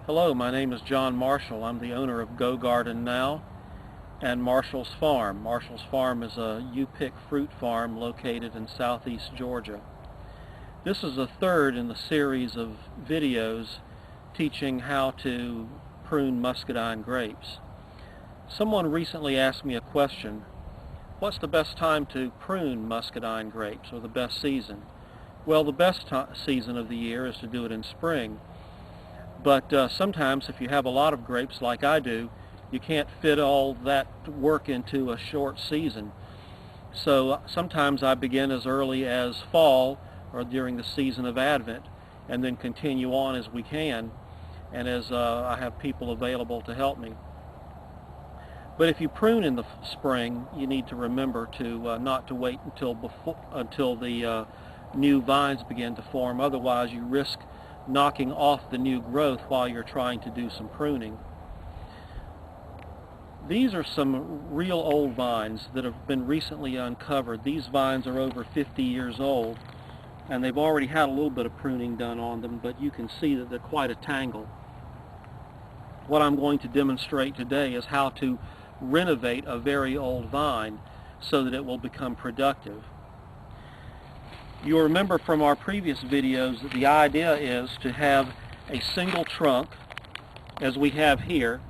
Hello, my name is John Marshall. I'm the owner of goGardenNow and Marshall's Farm. Marshall's Farm is a U-pick fruit farm located in southeast Georgia. This is the third in the series of videos teaching how to prune muscadine grapes. Someone recently asked me a question: what's the best time to prune muscadine grapes, or the best season? Well, the best season of the year is to do it in spring. But sometimes if you have a lot of grapes like I do, you can't fit all that work into a short season. So sometimes I begin as early as fall or during the season of Advent, and then continue on as we can and as I have people available to help me. But if you prune in the spring, you need to remember to not to wait until the new vines begin to form. Otherwise you risk knocking off the new growth while you're trying to do some pruning. These are some real old vines that have been recently uncovered. These vines are over 50 years old, and they've already had a little bit of pruning done on them, but you can see that they're quite a tangle. What I'm going to demonstrate today is how to renovate a very old vine so that it will become productive. You'll remember from our previous videos that the idea is to have a single trunk, as we have here,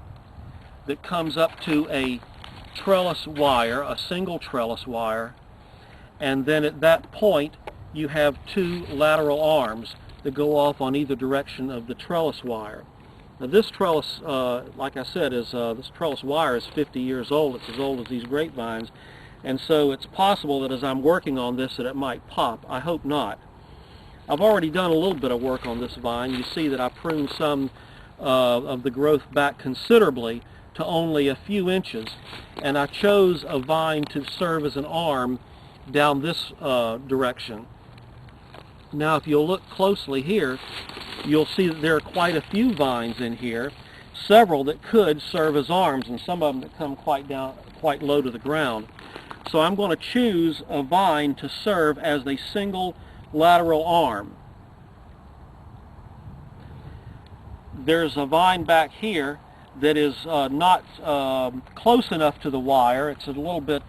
that comes up to a trellis wire, a single trellis wire, and then at that point you have two lateral arms that go off on either direction of the trellis wire. Now this trellis, like I said, this trellis wire is 50 years old. It's as old as these grapevines. And so it's possible that as I'm working on this that it might pop. I hope not. I've already done a little bit of work on this vine. You see that I pruned some of the growth back considerably to only a few inches. And I chose a vine to serve as an arm down this direction. Now if you'll look closely here, you'll see that there are quite a few vines in here, several that could serve as arms, and some of them that come quite low to the ground. So I'm going to choose a vine to serve as a single lateral arm. There's a vine back here that is not close enough to the wire. It's a little bit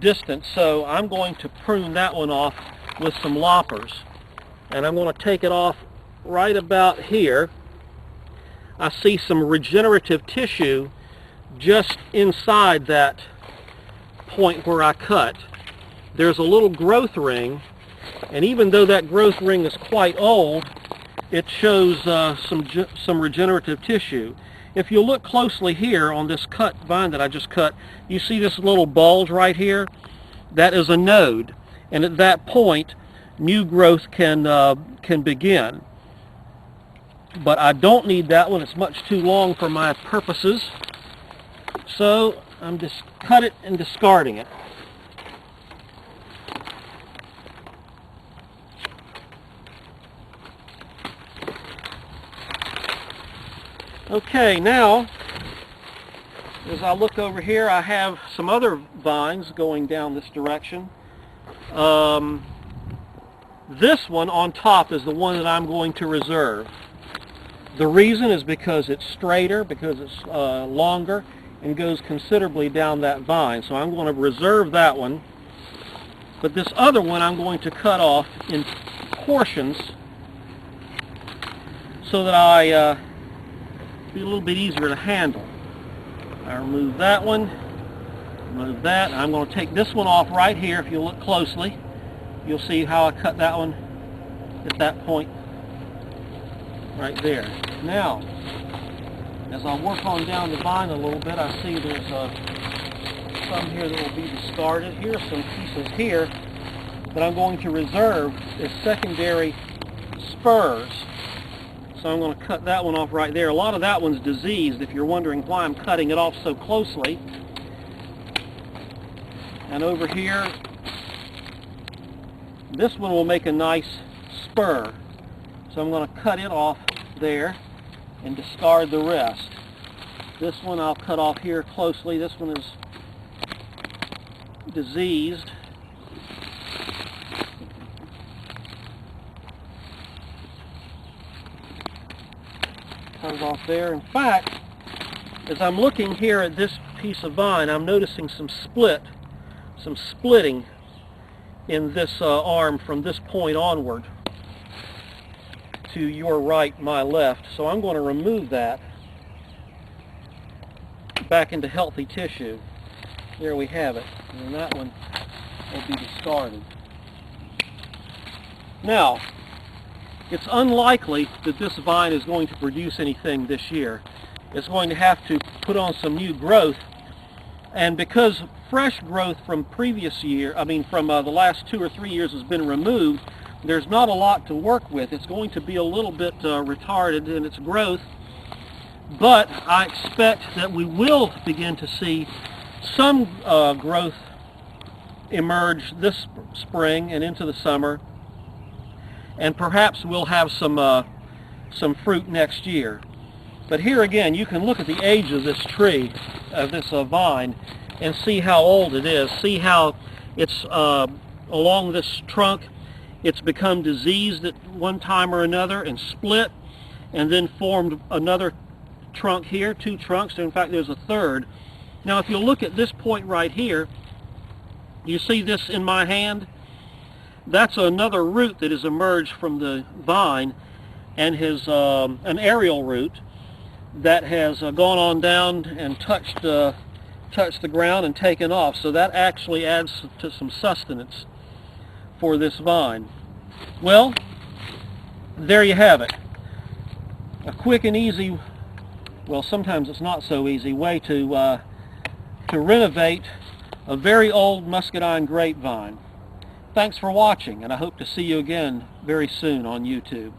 distant, so I'm going to prune that one off with some loppers. And I'm going to take it off right about here. I see some regenerative tissue just inside that point where I cut. There's a little growth ring, and even though that growth ring is quite old, it shows some regenerative tissue. If you look closely here on this cut vine that I just cut, you see this little bulge right here? That is a node, and at that point new growth can begin. But I don't need that one. It's much too long for my purposes, so I'm just cut it and discarding it. Okay, now as I look over here, I have some other vines going down this direction. This one on top is the one that I'm going to reserve. The reason is because it's straighter, because it's longer, and goes considerably down that vine. So I'm going to reserve that one. But this other one I'm going to cut off in portions so that I be a little bit easier to handle. I remove that one, remove that. I'm going to take this one off right here. If you look closely, you'll see how I cut that one at that point right there. Now, as I work on down the vine a little bit, I see there's some here that will be discarded. Here are some pieces here that I'm going to reserve as secondary spurs. So I'm going to cut that one off right there. A lot of that one's diseased, if you're wondering why I'm cutting it off so closely. And over here, this one will make a nice spur. So I'm going to cut it off there and discard the rest. This one I'll cut off here closely. This one is diseased. comes off there. In fact, as I'm looking here at this piece of vine, I'm noticing some splitting in this arm from this point onward to your right, my left. So I'm going to remove that back into healthy tissue. There we have it. And that one will be discarded. Now, it's unlikely that this vine is going to produce anything this year. It's going to have to put on some new growth, and because fresh growth from previous year, from the last 2 or 3 years has been removed, there's not a lot to work with. It's going to be a little bit retarded in its growth, but I expect that we will begin to see some growth emerge this spring and into the summer, and perhaps we'll have some fruit next year. But here again, you can look at the age of this tree, of this vine, and see how old it is. See how it's along this trunk, it's become diseased at one time or another and split, and then formed another trunk here, 2 trunks. In fact, there's a third. Now, if you look at this point right here, you see this in my hand? That's another root that has emerged from the vine, and has an aerial root that has gone on down and touched the ground and taken off. So that actually adds to some sustenance for this vine. Well, there you have it. A quick and easy, well, sometimes it's not so easy, way to renovate a very old Muscadine grapevine. Thanks for watching, and I hope to see you again very soon on YouTube.